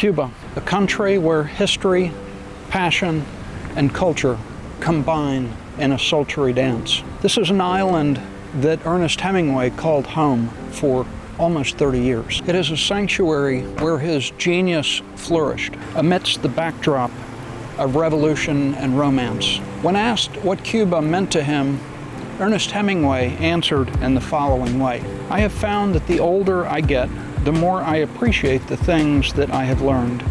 Cuba, a country where history, passion, and culture combine in a sultry dance. This is an island that Ernest Hemingway called home for almost 30 years. It is a sanctuary where his genius flourished amidst the backdrop of revolution and romance. When asked what Cuba meant to him, Ernest Hemingway answered in the following way: "I have found that the older I get, the more I appreciate the things that I have learned,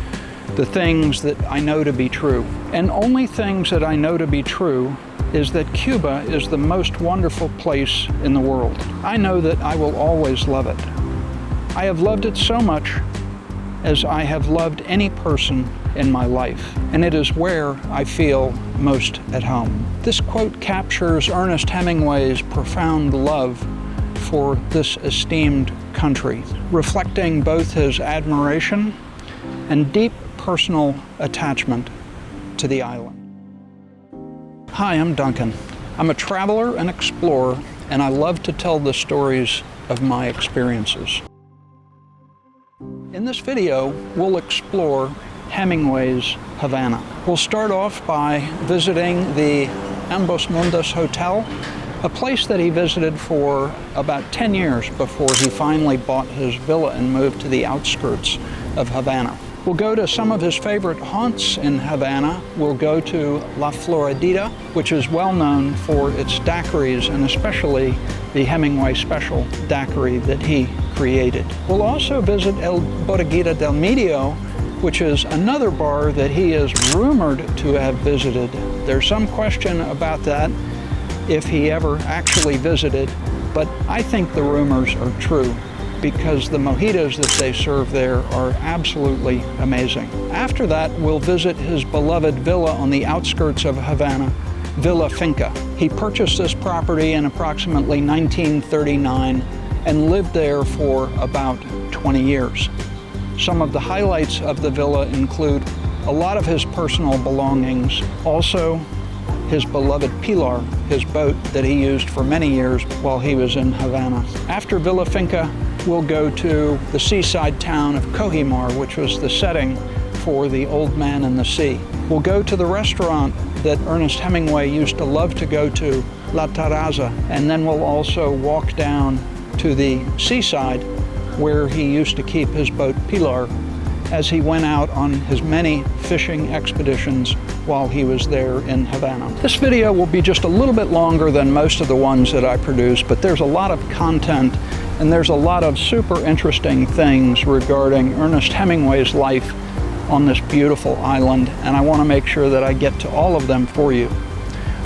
the things that I know to be true. And only things that I know to be true is that Cuba is the most wonderful place in the world. I know that I will always love it. I have loved it so much as I have loved any person in my life, and it is where I feel most at home." This quote captures Ernest Hemingway's profound love for this esteemed country, reflecting both his admiration and deep personal attachment to the island. Hi, I'm Duncan. I'm a traveler and explorer, and I love to tell the stories of my experiences. In this video, we'll explore Hemingway's Havana. We'll start off by visiting the Ambos Mundos Hotel, a place that he visited for about 10 years before he finally bought his villa and moved to the outskirts of Havana. We'll go to some of his favorite haunts in Havana. We'll go to La Floridita, which is well known for its daiquiris, and especially the Hemingway special daiquiri that he created. We'll also visit El Bodeguita del Medio, which is another bar that he is rumored to have visited. There's some question about that, if he ever actually visited, but I think the rumors are true, because the mojitos that they serve there are absolutely amazing. After that, we'll visit his beloved villa on the outskirts of Havana, Villa Finca. He purchased this property in approximately 1939 and lived there for about 20 years. Some of the highlights of the villa include a lot of his personal belongings, also his beloved pilar, his boat that he used for many years while he was in Havana. After Villa Finca, we'll go to the seaside town of Cojimar, which was the setting for The Old Man and the Sea. We'll go to the restaurant that Ernest Hemingway used to love to go to, La Terazza, and then we'll also walk down to the seaside where he used to keep his boat Pilar as he went out on his many fishing expeditions while he was there in Havana. This video will be just a little bit longer than most of the ones that I produce, but there's a lot of content and there's a lot of super interesting things regarding Ernest Hemingway's life on this beautiful island, and I want to make sure that I get to all of them for you.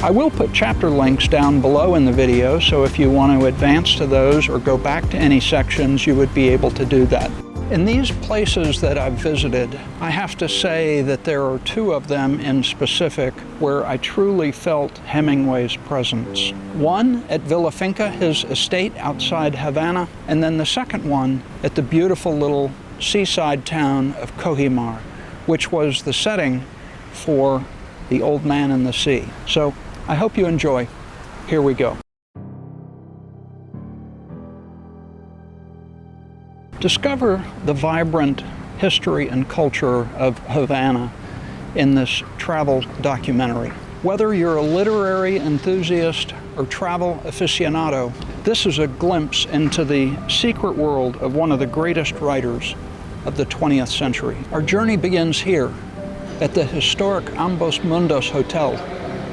I will put chapter links down below in the video, so if you want to advance to those or go back to any sections, you would be able to do that. In these places that I've visited, I have to say that there are two of them in specific where I truly felt Hemingway's presence. One at Villa Finca, his estate outside Havana, and then the second one at the beautiful little seaside town of Cojimar, which was the setting for The Old Man and the Sea. So I hope you enjoy. Here we go. Discover the vibrant history and culture of Havana in this travel documentary. Whether you're a literary enthusiast or travel aficionado, this is a glimpse into the secret world of one of the greatest writers of the 20th century. Our journey begins here at the historic Ambos Mundos Hotel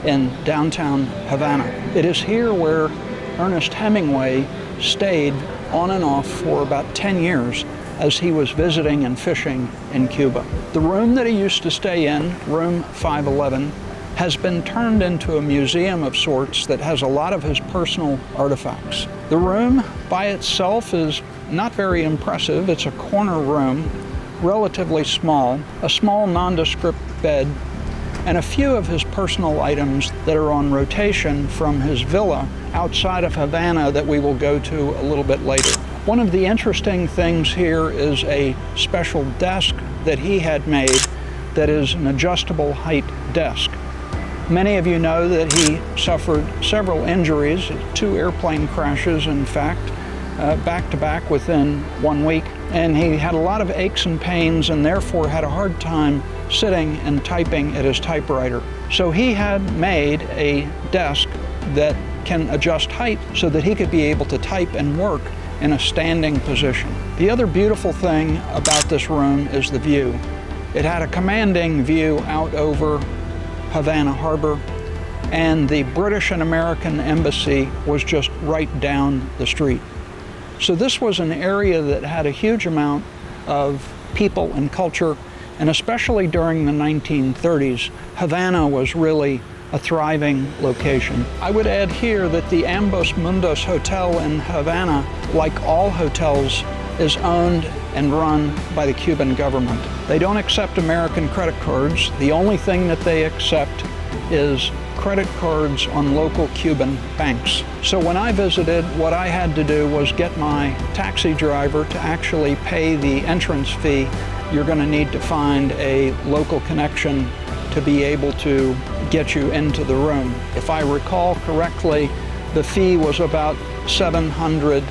in downtown Havana. It is here where Ernest Hemingway stayed on and off for about 10 years as he was visiting and fishing in Cuba. The room that he used to stay in, room 511, has been turned into a museum of sorts that has a lot of his personal artifacts. The room by itself is not very impressive. It's a corner room, relatively small, a small nondescript bed, and a few of his personal items that are on rotation from his villa outside of Havana that we will go to a little bit later. One of the interesting things here is a special desk that he had made that is an adjustable height desk. Many of you know that he suffered several injuries, 2 airplane crashes in fact, back to back within 1 week, and he had a lot of aches and pains and therefore had a hard time sitting and typing at his typewriter. So he had made a desk that can adjust height so that he could be able to type and work in a standing position. The other beautiful thing about this room is the view. It had a commanding view out over Havana Harbor, and the British and American embassy was just right down the street. So this was an area that had a huge amount of people and culture, and especially during the 1930s, Havana was really a thriving location. I would add here that the Ambos Mundos Hotel in Havana, like all hotels, is owned and run by the Cuban government. They don't accept American credit cards. The only thing that they accept is credit cards on local Cuban banks. So when I visited, what I had to do was get my taxi driver to actually pay the entrance fee. You're going to need to find a local connection to be able to get you into the room. If I recall correctly, the fee was about 700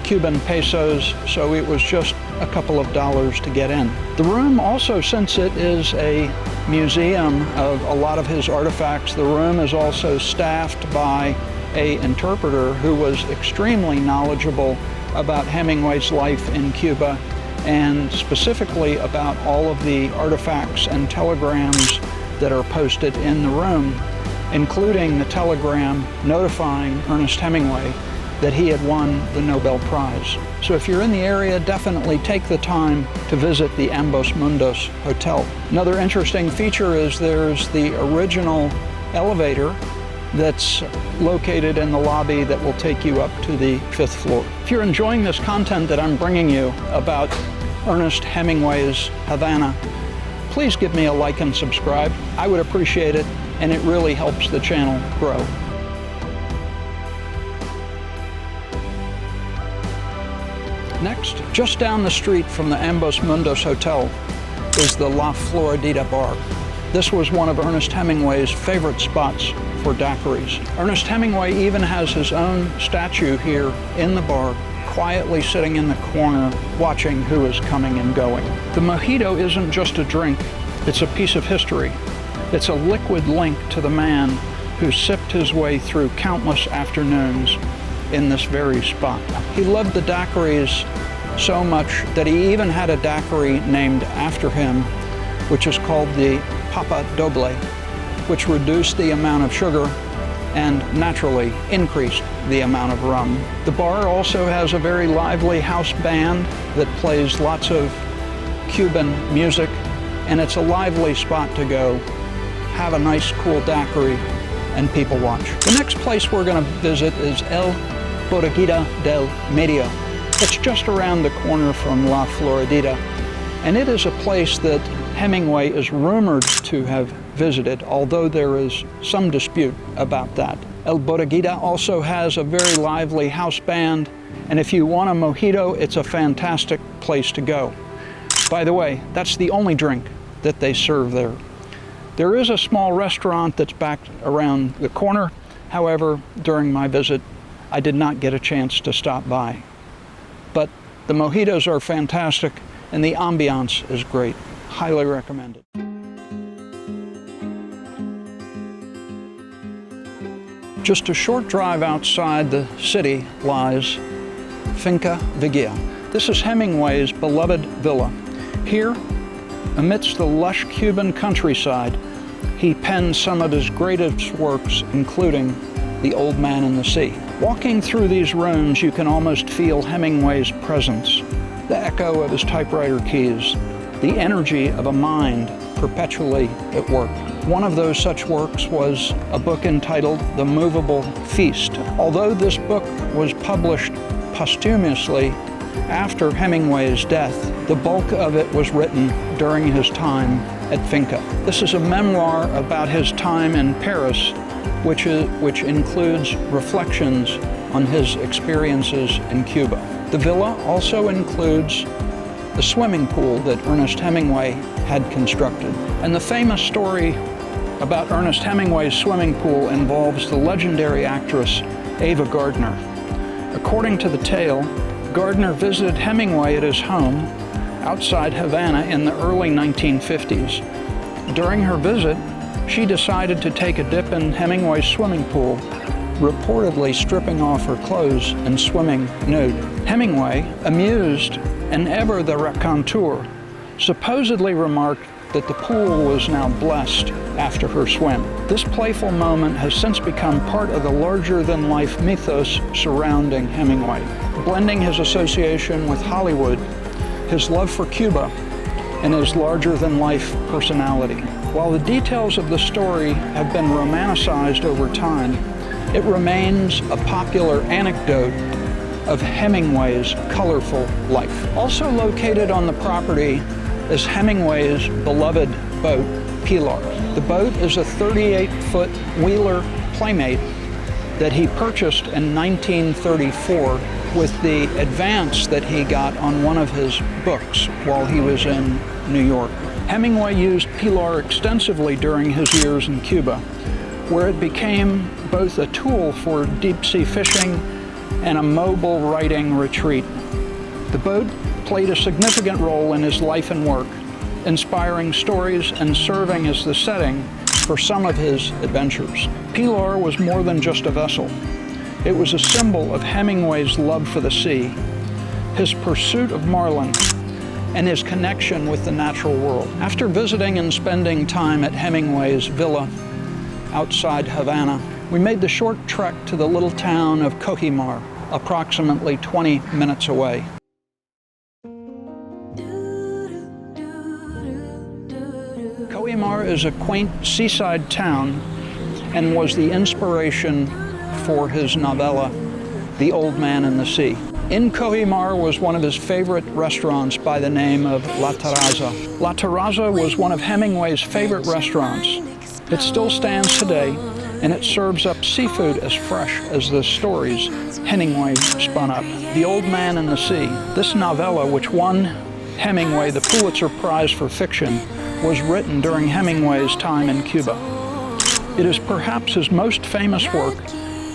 Cuban pesos, so it was just a couple of dollars to get in. The room also, since it is a museum of a lot of his artifacts, the room is also staffed by an interpreter who was extremely knowledgeable about Hemingway's life in Cuba, and specifically about all of the artifacts and telegrams that are posted in the room, including the telegram notifying Ernest Hemingway that he had won the Nobel Prize. So if you're in the area, definitely take the time to visit the Ambos Mundos Hotel. Another interesting feature is there's the original elevator that's located in the lobby that will take you up to the 5th floor. If you're enjoying this content that I'm bringing you about Ernest Hemingway's Havana, please give me a like and subscribe. I would appreciate it, and it really helps the channel grow. Next, just down the street from the Ambos Mundos Hotel is the La Floridita bar. This was one of Ernest Hemingway's favorite spots for daiquiris. Ernest Hemingway even has his own statue here in the bar, quietly sitting in the corner, watching who is coming and going. The mojito isn't just a drink, it's a piece of history. It's a liquid link to the man who sipped his way through countless afternoons in this very spot. He loved the daiquiris so much that he even had a daiquiri named after him, which is called the Papa Doble, which reduced the amount of sugar and naturally increased the amount of rum. The bar also has a very lively house band that plays lots of Cuban music, and it's a lively spot to go, have a nice cool daiquiri, and people watch. The next place we're going to visit is El Bodeguita del Medio. It's just around the corner from La Floridita, and it is a place that Hemingway is rumored to have visited, although there is some dispute about that. El Bodeguita also has a very lively house band, and if you want a mojito, it's a fantastic place to go. By the way, that's the only drink that they serve there. There is a small restaurant that's back around the corner. However, during my visit, I did not get a chance to stop by. But the mojitos are fantastic, and the ambiance is great. Highly recommended. Just a short drive outside the city lies Finca Vigía. This is Hemingway's beloved villa. Here, amidst the lush Cuban countryside, he penned some of his greatest works, including The Old Man and the Sea. Walking through these rooms, you can almost feel Hemingway's presence, the echo of his typewriter keys, the energy of a mind perpetually at work. One of those such works was a book entitled The Movable Feast. Although this book was published posthumously after Hemingway's death, the bulk of it was written during his time at Finca. This is a memoir about his time in Paris, which includes reflections on his experiences in Cuba. The villa also includes the swimming pool that Ernest Hemingway had constructed. And the famous story about Ernest Hemingway's swimming pool involves the legendary actress Ava Gardner. According to the tale, Gardner visited Hemingway at his home outside Havana in the early 1950s. During her visit, she decided to take a dip in Hemingway's swimming pool, reportedly stripping off her clothes and swimming nude. Hemingway, amused and ever the raconteur, supposedly remarked that the pool was now blessed after her swim. This playful moment has since become part of the larger-than-life mythos surrounding Hemingway, blending his association with Hollywood, his love for Cuba, and his larger-than-life personality. While the details of the story have been romanticized over time, it remains a popular anecdote of Hemingway's colorful life. Also located on the property is Hemingway's beloved boat, Pilar. The boat is a 38-foot Wheeler Playmate that he purchased in 1934 with the advance that he got on one of his books while he was in New York. Hemingway used Pilar extensively during his years in Cuba, where it became both a tool for deep-sea fishing and a mobile writing retreat. The boat played a significant role in his life and work, inspiring stories and serving as the setting for some of his adventures. Pilar was more than just a vessel. It was a symbol of Hemingway's love for the sea, his pursuit of marlin, and his connection with the natural world. After visiting and spending time at Hemingway's villa outside Havana, we made the short trek to the little town of Cojimar, approximately 20 minutes away. Cojimar is a quaint seaside town and was the inspiration for his novella, The Old Man and the Sea. In Cojimar was one of his favorite restaurants by the name of La Terazza. La Terazza was one of Hemingway's favorite restaurants. It still stands today, and it serves up seafood as fresh as the stories Hemingway spun up. The Old Man and the Sea. This novella, which won Hemingway the Pulitzer Prize for Fiction, was written during Hemingway's time in Cuba. It is perhaps his most famous work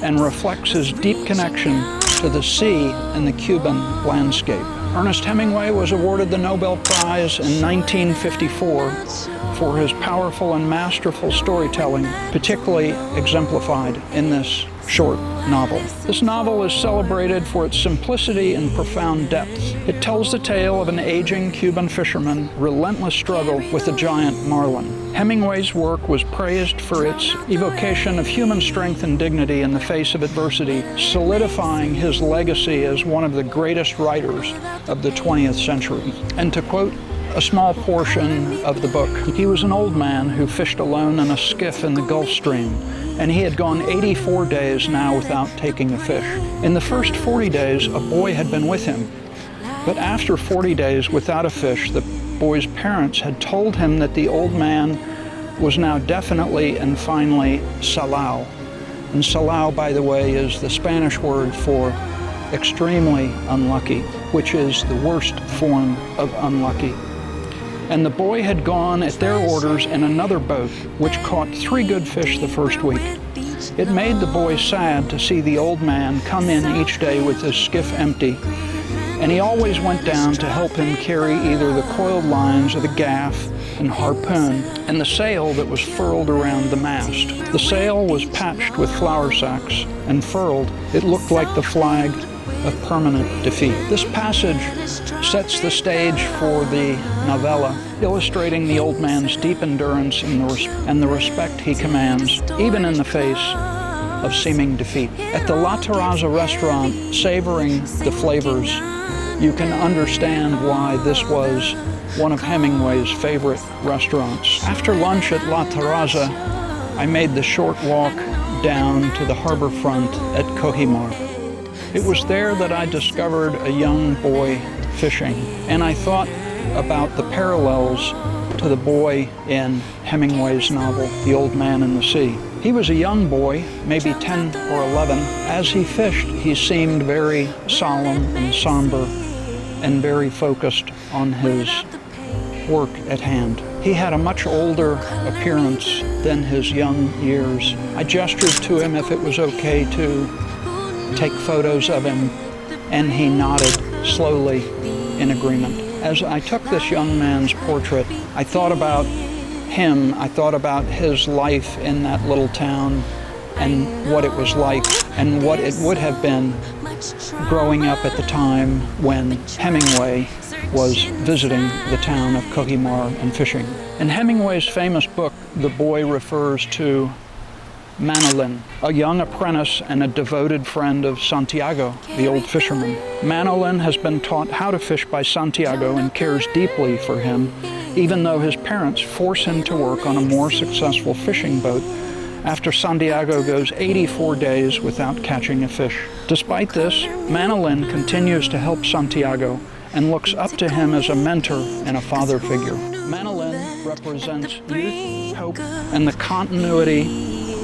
and reflects his deep connection to the sea and the Cuban landscape. Ernest Hemingway was awarded the Nobel Prize in 1954 for his powerful and masterful storytelling, particularly exemplified in this short novel. This novel is celebrated for its simplicity and profound depth. It tells the tale of an aging Cuban fisherman's relentless struggle with a giant marlin. Hemingway's work was praised for its evocation of human strength and dignity in the face of adversity, solidifying his legacy as one of the greatest writers of the 20th century. And to quote a small portion of the book, he was an old man who fished alone in a skiff in the Gulf Stream, and he had gone 84 days now without taking a fish. In the first 40 days, a boy had been with him, but after 40 days without a fish, the boy's parents had told him that the old man was now definitely and finally salao. And salao, by the way, is the Spanish word for extremely unlucky, which is the worst form of unlucky. And the boy had gone at their orders in another boat, which caught 3 good fish the first week. It made the boy sad to see the old man come in each day with his skiff empty, and he always went down to help him carry either the coiled lines or the gaff and harpoon and the sail that was furled around the mast. The sail was patched with flour sacks, and furled, it looked like the flag of permanent defeat. This passage sets the stage for the novella, illustrating the old man's deep endurance and the respect he commands, even in the face of seeming defeat. At the La Terazza restaurant, savoring the flavors, you can understand why this was one of Hemingway's favorite restaurants. After lunch at La Terazza, I made the short walk down to the harbor front at Cojimar. It was there that I discovered a young boy fishing, and I thought about the parallels to the boy in Hemingway's novel, The Old Man and the Sea. He was a young boy, maybe 10 or 11. As he fished, he seemed very solemn and somber and very focused on his work at hand. He had a much older appearance than his young years. I gestured to him if it was okay to take photos of him, and he nodded slowly in agreement. As I took this young man's portrait, I thought about him, I thought about his life in that little town and what it was like and what it would have been growing up at the time when Hemingway was visiting the town of Cojimar and fishing. In Hemingway's famous book, the boy refers to Manolin, a young apprentice and a devoted friend of Santiago, the old fisherman. Manolin has been taught how to fish by Santiago and cares deeply for him, even though his parents force him to work on a more successful fishing boat after Santiago goes 84 days without catching a fish. Despite this, Manolin continues to help Santiago and looks up to him as a mentor and a father figure. Manolin represents youth, hope, and the continuity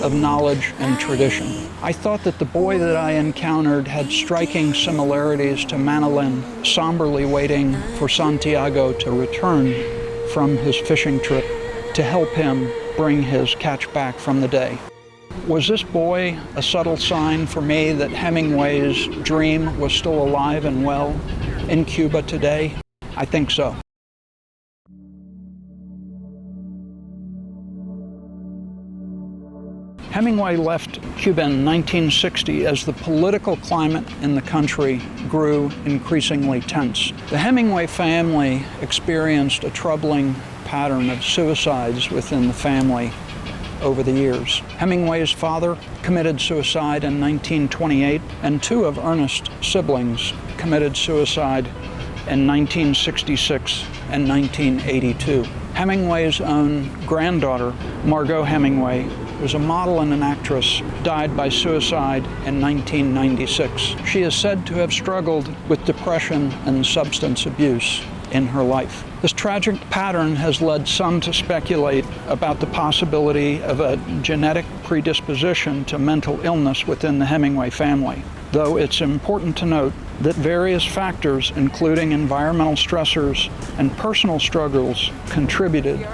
of knowledge and tradition. I thought that the boy that I encountered had striking similarities to Manolin, somberly waiting for Santiago to return from his fishing trip to help him bring his catch back from the day. Was this boy a subtle sign for me that Hemingway's dream was still alive and well in Cuba today? I think so. Hemingway left Cuba in 1960 as the political climate in the country grew increasingly tense. The Hemingway family experienced a troubling pattern of suicides within the family over the years. Hemingway's father committed suicide in 1928, and two of Ernest's siblings committed suicide in 1966 and 1982. Hemingway's own granddaughter, Margot Hemingway, was a model and an actress, died by suicide in 1996. She is said to have struggled with depression and substance abuse in her life. This tragic pattern has led some to speculate about the possibility of a genetic predisposition to mental illness within the Hemingway family, though it's important to note that various factors, including environmental stressors and personal struggles, contributed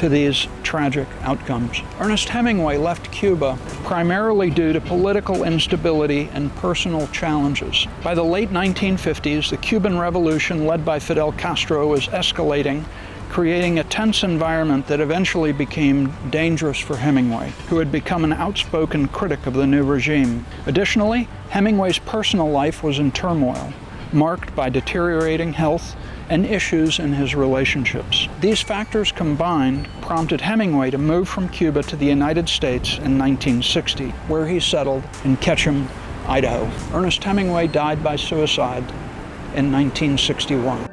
to these tragic outcomes. Ernest Hemingway left Cuba primarily due to political instability and personal challenges. By the late 1950s, the Cuban Revolution led by Fidel Castro was escalating, creating a tense environment that eventually became dangerous for Hemingway, who had become an outspoken critic of the new regime. Additionally, Hemingway's personal life was in turmoil, marked by deteriorating health and issues in his relationships. These factors combined prompted Hemingway to move from Cuba to the United States in 1960, where he settled in Ketchum, Idaho. Ernest Hemingway died by suicide in 1961.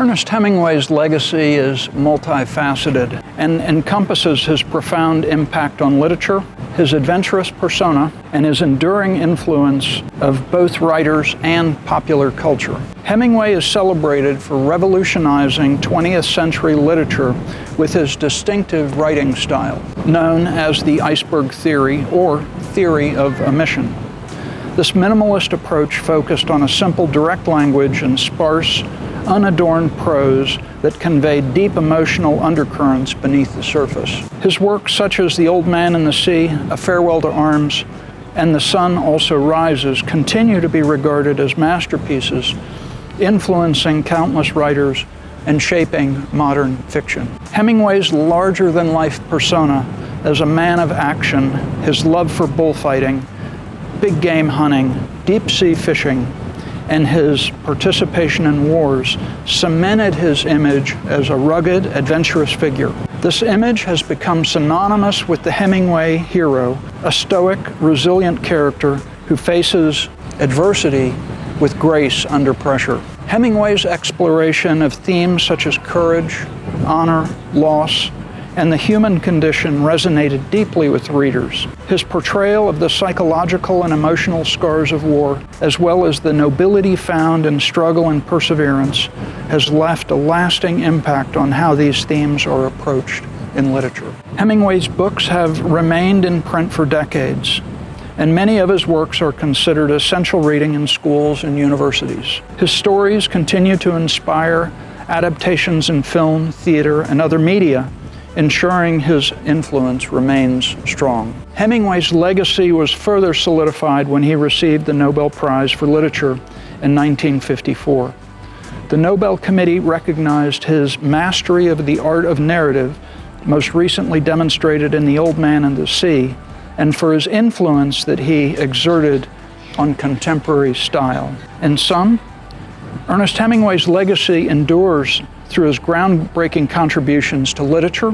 Ernest Hemingway's legacy is multifaceted and encompasses his profound impact on literature, his adventurous persona, and his enduring influence of both writers and popular culture. Hemingway is celebrated for revolutionizing 20th century literature with his distinctive writing style, known as the iceberg theory or theory of omission. This minimalist approach focused on a simple, direct language and sparse, unadorned prose that conveyed deep emotional undercurrents beneath the surface. His works such as The Old Man and the Sea, A Farewell to Arms, and The Sun Also Rises continue to be regarded as masterpieces, influencing countless writers and shaping modern fiction. Hemingway's larger-than-life persona as a man of action, his love for bullfighting, big game hunting, deep-sea fishing, and his participation in wars cemented his image as a rugged, adventurous figure. This image has become synonymous with the Hemingway hero, a stoic, resilient character who faces adversity with grace under pressure. Hemingway's exploration of themes such as courage, honor, loss, and the human condition resonated deeply with readers. His portrayal of the psychological and emotional scars of war, as well as the nobility found in struggle and perseverance, has left a lasting impact on how these themes are approached in literature. Hemingway's books have remained in print for decades, and many of his works are considered essential reading in schools and universities. His stories continue to inspire adaptations in film, theater, and other media, ensuring his influence remains strong. Hemingway's legacy was further solidified when he received the Nobel Prize for Literature in 1954. The Nobel Committee recognized his mastery of the art of narrative, most recently demonstrated in The Old Man and the Sea, and for his influence that he exerted on contemporary style. In sum, Ernest Hemingway's legacy endures through his groundbreaking contributions to literature,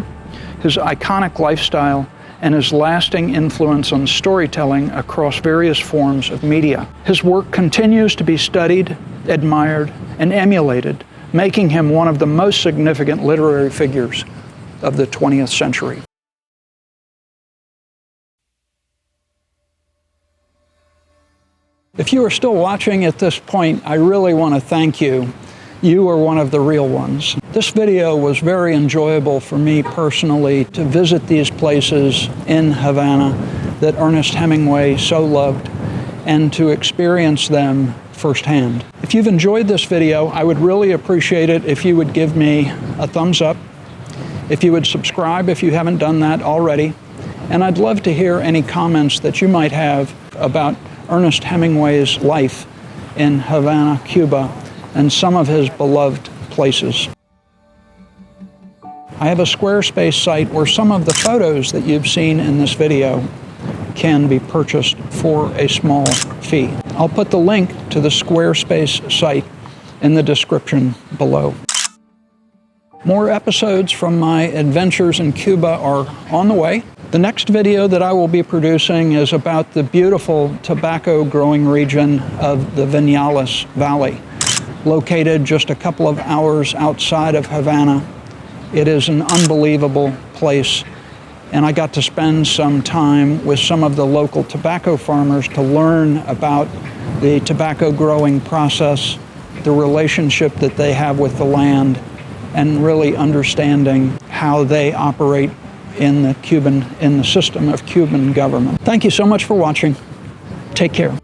his iconic lifestyle, and his lasting influence on storytelling across various forms of media. His work continues to be studied, admired, and emulated, making him one of the most significant literary figures of the 20th century. If you are still watching at this point, I really want to thank you. You are one of the real ones. This video was very enjoyable for me personally to visit these places in Havana that Ernest Hemingway so loved and to experience them firsthand. If you've enjoyed this video, I would really appreciate it if you would give me a thumbs up, if you would subscribe if you haven't done that already, and I'd love to hear any comments that you might have about Ernest Hemingway's life in Havana, Cuba, and some of his beloved places. I have a Squarespace site where some of the photos that you've seen in this video can be purchased for a small fee. I'll put the link to the Squarespace site in the description below. More episodes from my adventures in Cuba are on the way. The next video that I will be producing is about the beautiful tobacco growing region of the Vinales Valley, located just a couple of hours outside of Havana. It is an unbelievable place, and I got to spend some time with some of the local tobacco farmers to learn about the tobacco growing process, the relationship that they have with the land, and really understanding how they operate in the system of Cuban government. Thank you so much for watching. Take care.